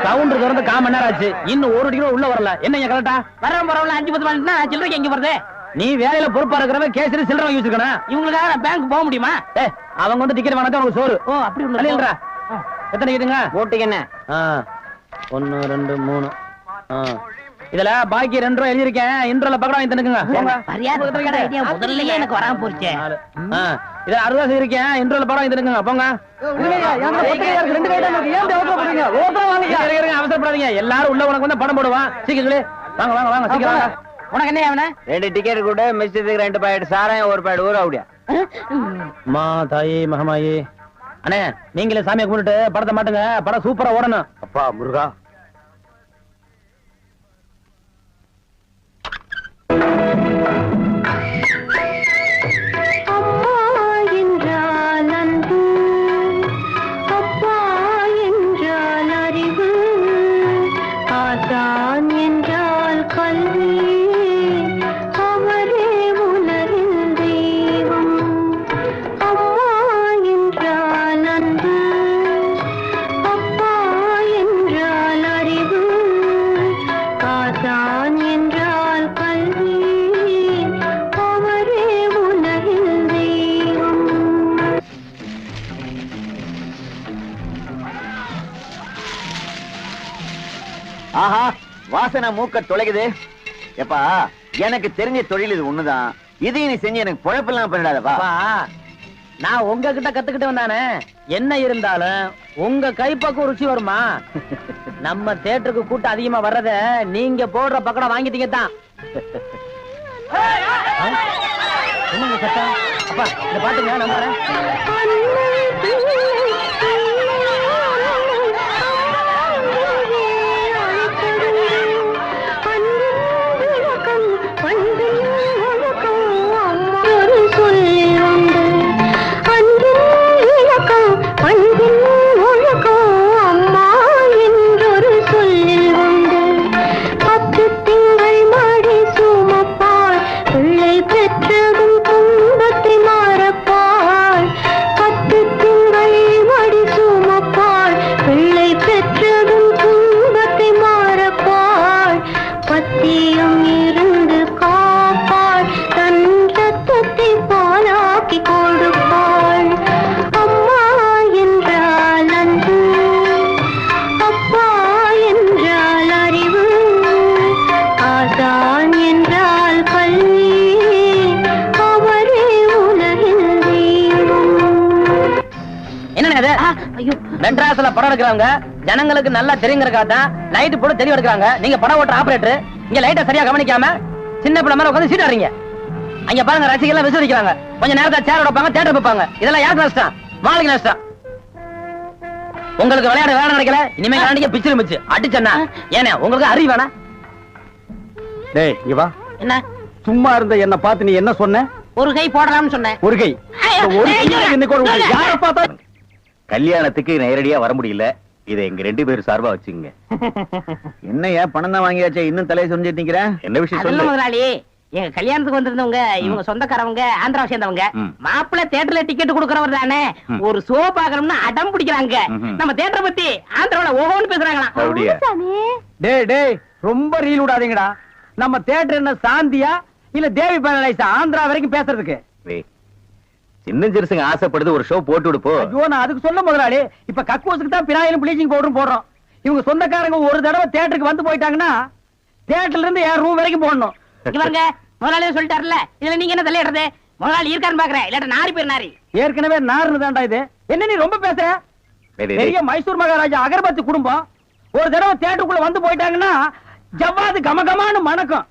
Counter திறந்து 1/4 மணி நேரம் ஆச்சு, இன்னும் 1 டிக்கெட் உள்ள வரல. என்ன கரெக்டா? வரவன் பரவாயில்ல 5-10 மணினா சில்லறைக்கு எங்க வருது? நீ வேலையில பொறுப்பா இருக்கிறவ கேசரி சில்லறை வாங்கி வச்சிருக்கணும். இவங்களுக்காக நான் பேங்க் போக முடியுமா? அவங்க வந்து டிக்கெட் வாங்கினா உனக்கு சோறு. ஓ அப்படி ஒண்ணு இல்லைன்றா. எத்தனை டிக்கெட்டுங்க? ஓட்டுக்கு என்ன? 1 2 3. இதுல பாக்கி 2 ரூபா எழுதி இருக்கேன். இன்ட்ரோல பக்கடா வாங்கி தந்துக்குங்க. போங்க. மரியாதை ஐடியா முதல்லயே எனக்கு வராம போச்சு. இத 60 ரூபா இருக்கேன். இன்ட்ரோல பக்கடா வாங்கி தந்துக்குங்க. போங்க. அவசரப்படாதீங்க. எல்லாரும் உள்ள உனக்கு வந்து படம் போடுவான். சீக்கிரங்களே வாங்க வாங்க வாங்க சீக்கிரம் வாங்க. உனக்கு என்ன அவன? 2 டிக்கெட் கூட மிஸ்டேக்கு 2 பாக்கெட் சாராயம் 1 பாக்கெட் ஊற அப்படியா? மா தாயே மகமாயே. அண்ணே நீங்களே சாமியை கும்பிட்டு படத்தை மாட்டுங்க. படம் சூப்பரா ஓடணும். அப்பா முருகா. ஆஹா வாசனை மூக்க தொலைக்குது. எப்பா எனக்கு தெரிஞ்ச தொழில் இது ஒண்ணுதான். இதையும் நீ செஞ்சு எனக்கு பொழப்பெல்லாம் பண்ணிடாதப்பா. நான் உங்ககிட்ட கத்துக்கிட்டு வந்தானே. என்ன இருந்தாலும் உங்க கைப்பக்கம் ருச்சி வருமா? நம்ம தியேட்டருக்கு கூட்டம் அதிகமா வர்றத நீங்க போடுற பக்கடம் வாங்கிட்டீங்க தான். என்னங்க சத்தம்? அப்பா இந்த பாட்டுங்க நம்புறேன். மெட்ராஸ்ல படம் எடுக்கிறாங்க. ஜனங்களுக்கு நல்லா தெரியுங்கிறதுக்காக தான் லைட் போட்டு தெளிவு எடுக்கிறாங்க. நீங்க படம் ஓட்டுற ஆபரேட்டர் இங்க லைட்டை சரியா கவனிக்காம சின்ன பிள்ளை மாதிரி உட்கார்ந்து சீட் ஆறீங்க. அங்க பாருங்க ரசிகர்கள் எல்லாம் விசிரிக்கிறாங்க. கொஞ்ச நேரத்தை சேர் வைப்பாங்க, தியேட்டர் வைப்பாங்க. இதெல்லாம் யாருக்கு நஷ்டம்? மாளிகை நஷ்டம். உங்களுக்கு விளையாட வேலை கிடைக்கல. இனிமே விளையாடிக்க பிச்சிரு மிச்சு அடிச்சா ஏன்னா உங்களுக்கு அறிவு வேணா? டேய் இங்க வா. என்ன சும்மா இருந்த என்ன பார்த்து நீ என்ன சொன்ன? ஒரு கை போடலாம்னு சொன்னேன். ஒரு கை. யார பார்த்தா கல்யாணத்துக்கு நேரடியா வர முடியல. இதை எங்க 2 பேர் சார்பா வச்சுங்க. என்னையா பணம் தான் வாங்கியாச்சே, இன்னும் தலையை சொரிஞ்சிட்டு நிக்கிற? என்ன விஷயம் சொல்லு முதலாளி. எங்க கல்யாணத்துக்கு வந்திருந்தவங்க இவங்க சொந்தக்காரவங்க, ஆந்திராவை சேர்ந்தவங்க. மாப்பிள்ளை தியேட்டர்ல டிக்கெட் கொடுக்கறவர் தானே. ஒரு ஷோ பாக்கணும்னு அடம் பிடிக்கிறாங்க. நம்ம தியேட்டரை பத்தி ஆந்திராவில ஓஹோன்னு பேசுறாங்களாம். டேய் டேய் ரொம்ப ரீல் விடாதீங்கடா. நம்ம தியேட்டர் என்ன சாந்தியா இல்ல தேவி பேரலைஸா ஆந்திரா வரைக்கும் பேசுறதுக்கு? சின்ன சிறுசுங்க ஆசைப்படுது, ஒரு ஷோ போட்டு விடுப்போ. ஐயோ நான் அதுக்கு சொல்ல முதலாளி. இப்ப கக்கூசுக்கு தான் பினாயிலும் ப்ளீச்சிங் பவுடரும் போடுறோம். இவங்க சொந்தக்காரங்க ஒரு தடவை தியேட்டருக்கு வந்து போயிட்டாங்கன்னா தியேட்டர்ல இருந்து என் ரூம் வரைக்கும் போடணும். இவங்க முதலாளியே சொல்லிட்டாருல, இதுல நீங்க என்ன தலையிடுறது? முதலாளி இருக்கான்னு பாக்குறேன், இல்லாட்ட நாரி பேர் நாரி. ஏற்கனவே நாருன்னு தான்டா இது. என்ன நீ ரொம்ப பேசுற? பெரிய மைசூர் மகாராஜா அகர்பத்தி குடும்பம் ஒரு தடவை தியேட்டருக்குள்ள வந்து போயிட்டாங்கன்னா ஜவ்வாது கமகமானு மணக்கும்.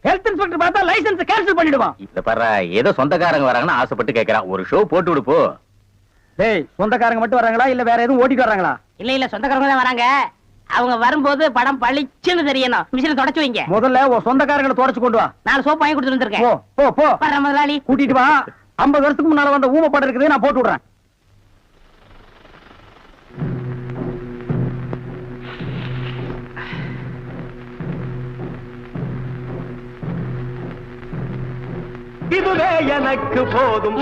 ஹெல்த் இன்ஸ்பெக்டர் பார்த்தா லைசென்ஸ் கேன்சல் பண்ணிடுவான். இத பாரு, ஏதோ சொந்தக்காரங்க வராங்கன்னு ஆசைப்பட்டு கேக்குறான். ஒரு ஷோ போட்டு விடுப்போ. டேய் சொந்தக்காரங்க மட்டும் வராங்களா இல்ல வேற எதுவும் ஓட்டிட்டு வராங்களா? இல்ல சொந்தக்காரங்க தான் வராங்க. அவங்க வரும்போது படம் பளிச்சுன்னு தெரியணும். மிஷினை தொடச்சு வைங்க. முதல்ல உன் சொந்தக்காரங்களை தொடச்சு கொண்டு வா. 4 சோப் வாங்கி கொடுத்துட்டு வந்திருக்கேன். போ போ போ. வர முதலாளி கூட்டிட்டு வா. 50 வருஷத்துக்கு முன்னால வந்த ஊமை படம் இருக்குது, நான் போட்டு விடுறேன். இதுவே எனக்கு போதும்.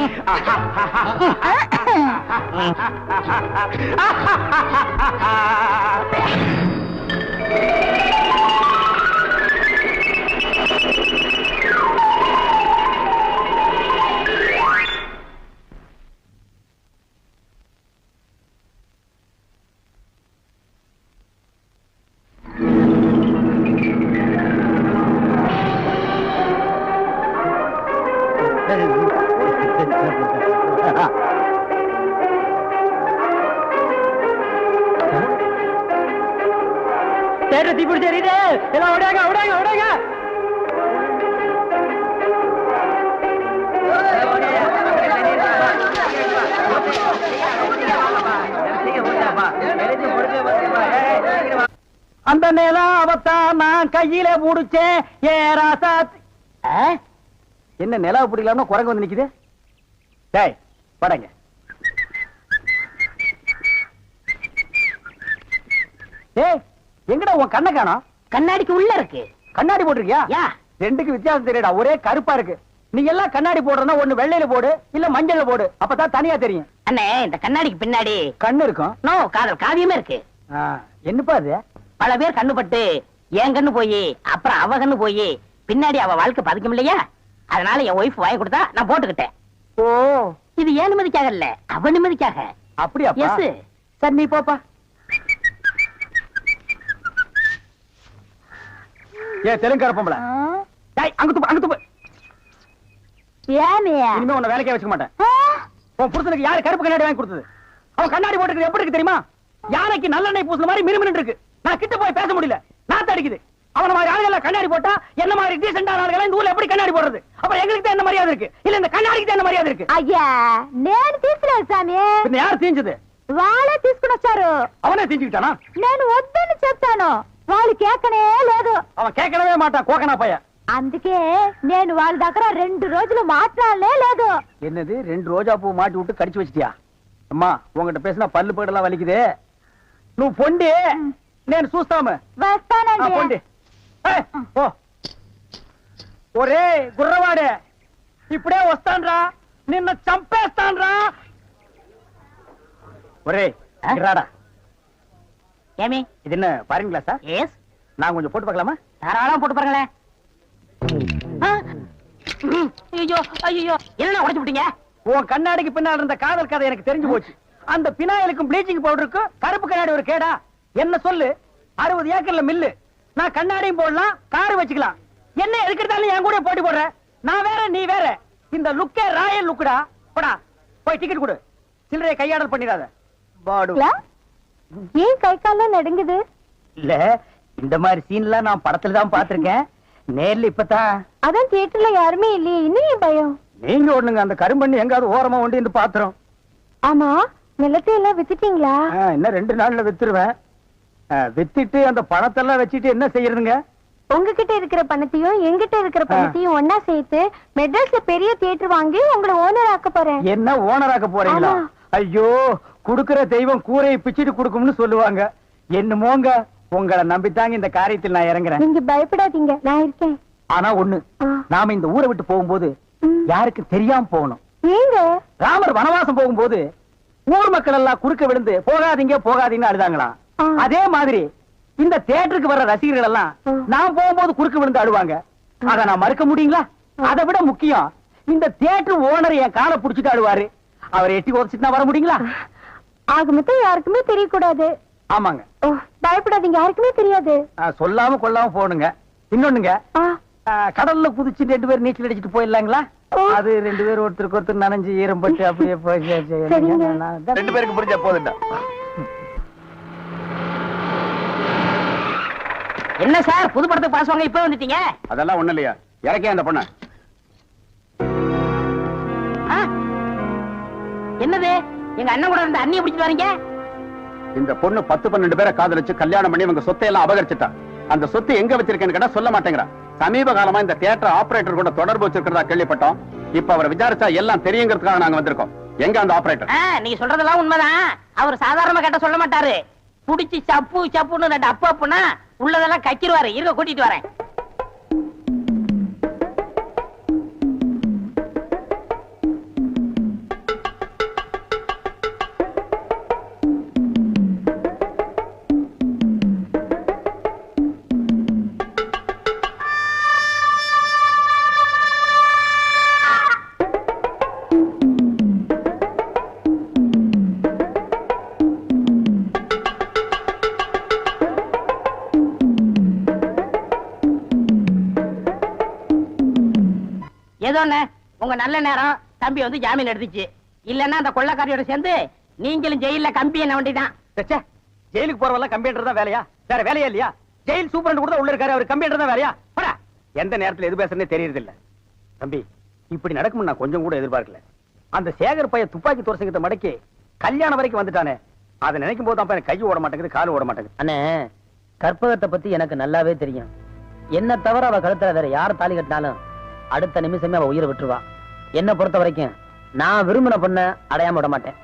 தீ பிடிச்சேரியுது. எல்லாம் ஓடாங்க ஓடாங்க ஓடாங்க. அந்த நேரம் அவத்தான் நான் கையில புடிச்சேன். ஏ ராசா என்ன நிலவு பிடிக்கலாம்னா குரங்கு வந்து நிக்குது. டேய் படங்க. ஏய் எங்கடா உன் கண்ணை காணோம்? கண்ணாடிக்கு உள்ள இருக்கு. கண்ணாடி போட்டிருக்கியா? யா ரெண்டுக்கு வித்தியாசம் தெரியடா. ஒரே கருப்பா இருக்கு. நீ எல்லாம் கண்ணாடி போடுறனா ஒண்ணு வெள்ளையில போடு இல்ல மஞ்சள்ல போடு. அப்பதான் தனியா தெரியும். அண்ணே இந்த கண்ணாடிக்கு பின்னாடி கண்ணு இருக்கும். நோ காதல் காவியமே இருக்கு. என்னப்பா அது? பல பேர் கண்ணு பட்டு என் கண்ணு போய் அப்புறம் அவ கண்ணு போய் பின்னாடி அவ வாழ்க்கை பதிக்கும் இல்லையா? அதனால என் ஒய்ஃப் வாங்கி கொடுத்தா நான் போட்டுக்கிட்டேன். ஓ இது ஏன் நிம்மதிக்காக இல்ல, அவ நிம்மதிக்காக. அப்படியா? எஸ். சரி நீ போப்பா. ஏ தெலுங்கார பொம்பளை. டேய் அங்க துப்பு அங்க துப்பு. ஏனியா இனிமே உன்னை வேலைக்கே வச்சுக்க மாட்டேன். உன் புருஷனுக்கு யாரு கருப்பு கண்ணாடி வாங்கி கொடுத்தது? அவன் கண்ணாடி போட்டுக்கிறது எப்படி இருக்கு தெரியுமா? யானைக்கு நல்லெண்ணெய் பூசுன மாதிரி மினுமினு இருக்கு. நான் கிட்ட போய் பேச முடியல. நாத்து அடிக்குது. அவன மாதிரி ஆளுகள் கண்ணாடி போட்டா என்ன மாதிரி டீசென்டான ஆளுகள் இந்த ஊர்ல எப்படி கண்ணாடி போடுறது? அப்ப எங்களுக்கு தான் என்ன மரியாதை இருக்கு? இல்ல இந்த கண்ணாடிக்கு தான் என்ன மரியாதை இருக்கு? అయ్యా నేను తీసుకున్నాను సామి. பின்ன யார் தீஞ்சது? వాళ్ళే తీసుకుని వచ్చారు. அவனே தீஞ்சுக்கிட்டானா? నేను వద్దని చెప్తాను, వాళ్ళు కేకనే లేదు. அவன் கேட்கவே மாட்டான். கோக்கனா பைய. అందుకే నేను వాళ్ళ దగ్గర 2 రోజులు మాట్లాడలే లేదు. என்னது 2 ரோஜா பூ மாட்டி விட்டு கடிச்சு வச்சிட்டியா? அம்மா உங்ககிட்ட பேசினா பல்லு பேடெல்லாம் வலிக்குது. నువ్వు పొండి నేను చూస్తాము. వస్తానండి. పొండి. ఓ ఒరే గుర్రవాడే ఇప్పుడే వస్తాన్రా, నిన్న చంపేస్తాన్రా. ఒరే రాడా. ஏமி இது என்ன பாருங்க கிளாஸா? எஸ். நான் கொஞ்சம் போட்டு பார்க்கலாமா? தாராளமா போட்டு பாருங்களேன். ஐயோ ஐயோ என்ன உடைச்சு விட்டீங்க? உன் கண்ணாடிக்கு பின்னால் இருந்த காதல் கதை எனக்கு தெரிஞ்சு போச்சு. அந்த பினாயிலுக்கும் ப்ளீச்சிங் பவுடருக்கும் கருப்பு கண்ணாடி ஒரு கேடா? என்ன சொல்லு. 60 ஏக்கர்ல மில்லு. நான் கண்ணாடியும் போடலாம், கார் வச்சுக்கலாம். என்ன எதுக்கிட்டாலும் என் கூட போட்டி போடுற? நான் வேற நீ வேற. இந்த லுக்கே ராயல் லுக்குடா. போடா போய் டிக்கெட் கொடு. சில்லறைய கையாடல் பண்ணிடாத. பாடு. ஏன் கை கால்லாம் நடுங்குது? இல்ல இந்த மாதிரி சீன்லாம் நான் படத்துல தான் பாத்திருக்கேன். நேர்ல இப்பதான். அதான் தியேட்டர்ல யாருமே இல்லையே, இன்னும் ஏன் பயம்? நீங்க ஒண்ணுங்க அந்த கரும்பண்ணி எங்காவது ஓரமா ஒண்டி இந்த பாத்திரம். ஆமா நிலத்தை எல்லாம் வித்துட்டீங்களா? இன்னும் 2 நாள்ல வித்துருவேன். வித்துட்டு அந்த பணத்தெல்லாம் வச்சுட்டு என்ன செய்யறதுங்க? உங்ககிட்ட இருக்கிற பணத்தையும் எங்கிட்ட இருக்கிற பணத்தையும் ஒன்னா சேர்த்து மெட்ராஸ்ல பெரிய தியேட்டர் வாங்கி உங்களை ஓனர் ஆக்க போறேன். என்ன ஓனராக்க போறீங்களா? ஐயோ குடுக்கிற தெய்வம் கூரையை பிச்சுட்டு கொடுக்கும்னு சொல்லுவாங்க. என்னமோங்க உங்களை நம்பித்தாங்க இந்த காரியத்தில் நான் இறங்குறேன். நீங்க பயப்படாதீங்க, நான் இருக்கேன். ஆனா ஒண்ணு, நாம இந்த ஊரை விட்டு போகும்போது யாருக்கு தெரியாம போகணும். ஏங்க? ராமர் வனவாசம் போகும்போது ஊர் மக்கள் எல்லாம் குறுக்க விழுந்து போகாதீங்க போகாதீங்கன்னு அழுதாங்களாம். அதே மாதிரி இந்த தியேட்டருக்கு வர்ற ரசிகர்கள் எல்லாம் நான் போகும்போது குறுக்க விழுந்து அழுவாங்க. அத நான் மறுக்க முடியுங்களா? அதை விட முக்கியம், இந்த தியேட்டர் ஓனர் என் காலை புடிச்சிட்டு அழுவாரு. அவர் எட்டி உதச்சிட்டு வர முடியுங்களா? ஆக மொத்தம் யாருக்குமே தெரியக்கூடாது. ஆமாங்க. பயப்படாதீங்க, யாருக்குமே தெரியாது. சொல்லாம கொள்ளாம போகணுங்க. இன்னொன்னுங்க, கடல்ல குதிச்சு 2 பேர் நீச்சல் அடிச்சுட்டு போயிடலாங்களா? அது 2 பேர் ஒருத்தருக்கு ஒருத்தர் நனைஞ்சு ஈரம்பட்டு அப்படியே போய் 2 பேருக்கு புரிஞ்சா போதுண்டா. என்ன சார் புது படத்துக்கு பாஸ் வாங்க இப்ப வந்துட்டீங்க? அதெல்லாம் ஒண்ணு இல்லையா, இறக்கே அந்த பொண்ண. என்னது எங்க அண்ணன் கூட இருந்த அண்ணியை பிடிச்சிட்டு வரீங்க? இந்த பொண்ணு 10-12 பேரை காதலிச்சு கல்யாணம் பண்ணி இவங்க சொத்தை எல்லாம் அபகரிச்சுட்டா. அந்த சொத்து எங்க வச்சிருக்கேன்னு கேட்டா சொல்ல மாட்டேங்கிறா. சமீப காலமா இந்த தியேட்டர் ஆபரேட்டர் கூட தொடர்பு வச்சிருக்கிறதா கேள்விப்பட்டோம். இப்ப அவரை விசாரிச்சா எல்லாம் தெரியுங்கிறதுக்காக நாங்க வந்திருக்கோம். எங்க அந்த ஆபரேட்டர்? நீங்க சொல்றதெல்லாம் உண்மைதான். அவர் சாதாரணமா கேட்ட சொல்ல மாட்டாரு. புடிச்சு சப்பு சப்புன்னு 2 அப்பு அப்புனா உள்ளதெல்லாம் கக்கிடுவாரு. இருக்க கூட்டிட்டு வரேன். ஏதோ உங்க நல்ல நேரம் தம்பி வந்து ஜாமீன் எடுத்துச்சு. இல்லன்னா அந்த கொள்ளக்காரியோட சேர்ந்து நீங்களும் ஜெயில கம்பி என்ன வேண்டிதான். ஜெயிலுக்கு போறவெல்லாம் கம்ப்யூட்டர் தான் வேலையா? வேற வேலையா இல்லையா? ஜெயில் சூப்பரண்ட் கூட உள்ள இருக்காரு, அவர் கம்ப்யூட்டர் தான் வேலையா? போடா. எந்த நேரத்துல எது பேசுறதுனே தெரியறது இல்ல. தம்பி, இப்படி நடக்கும் நான் கொஞ்சம் கூட எதிர்பார்க்கல. அந்த சேகர் பைய துப்பாக்கி துரசங்கத்தை மடக்கி கல்யாணம் வரைக்கும் வந்துட்டானே, அதை நினைக்கும் போது தான் எனக்கு கை ஓட மாட்டேங்குது, கால் ஓட மாட்டேங்குது. அண்ணே, கற்பகத்தை பத்தி எனக்கு நல்லாவே தெரியும். என்ன தவிர அவ கழுத்துல வேற யார் தாலி கட்டினாலும் அடுத்த நிமிஷமே அவ உயிரை விட்டுருவா. என்ன பொறுத்த வரைக்கும் நான் விரும்பின பொண்ண அடையாம விட மாட்டேன்.